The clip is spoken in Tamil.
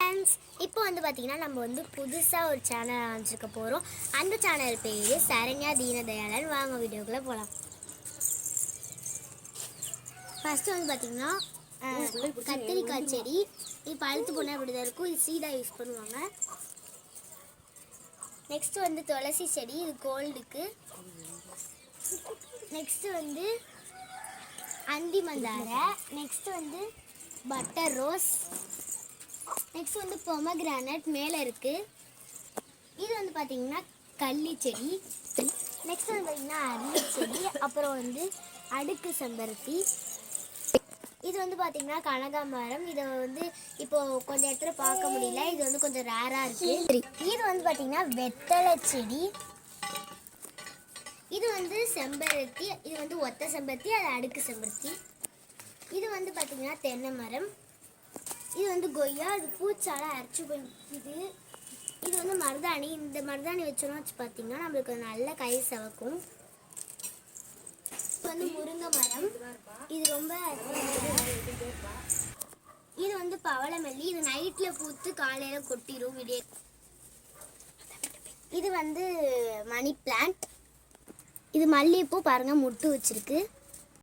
ஃப்ரெண்ட்ஸ், இப்போ வந்து பார்த்தீங்கன்னா நம்ம வந்து புதுசாக ஒரு சேனல் ஆரம்பிச்சிருக்க போகிறோம். அந்த சேனல் பேர் சரண்யா தீனதயாளன். வாங்க வீடியோக்குள்ளே போகலாம். ஃபஸ்ட்டு வந்து பார்த்தீங்கன்னா கத்திரிக்காய் செடி. இது பழுத்து போனால் இப்படி தான் இருக்கும். இது சீடாக யூஸ் பண்ணுவாங்க. நெக்ஸ்ட்டு வந்து துளசி செடி, இது கோல்டுக்கு. நெக்ஸ்ட்டு வந்து அந்தி மந்தாரை. நெக்ஸ்ட்டு வந்து பட்டர் ரோஸ். நெக்ஸ்ட் வந்து பொமக்ரானட் மேலே இருக்குது. இது வந்து பார்த்தீங்கன்னா கள்ளி செடி. நெக்ஸ்ட் வந்து பார்த்தீங்கன்னா அரளி செடி. அப்புறம் வந்து அடுக்கு செம்பருத்தி. இது வந்து பார்த்தீங்கன்னா கனகாமரம். இதை வந்து இப்போது கொஞ்சம் இடத்துல பார்க்க முடியல. இது வந்து கொஞ்சம் ரேராக இருக்குது. இது வந்து பார்த்தீங்கன்னா வெத்தலை செடி. இது வந்து செம்பருத்தி. இது வந்து ஒத்த செம்பருத்தி, அது அடுக்கு செம்பருத்தி. இது வந்து பார்த்தீங்கன்னா தென்னை மரம். இது வந்து கொய்யா. இது பூச்சால அரைச்சி போயிடுது. இது வந்து மருதாணி. இந்த மருதாணி வச்சோன்னா வச்சு பார்த்தீங்கன்னா நம்மளுக்கு நல்ல கை சவக்கும். இது வந்து முருங்கை மரம். இது ரொம்ப இது வந்து பவளமல்லி. இது நைட்டில் பூத்து காலையில் கொட்டிடும் விடிய. இது வந்து மணி பிளான்ட். இது மல்லிகைப்பூ பாருங்கள், முட்டு வச்சிருக்கு.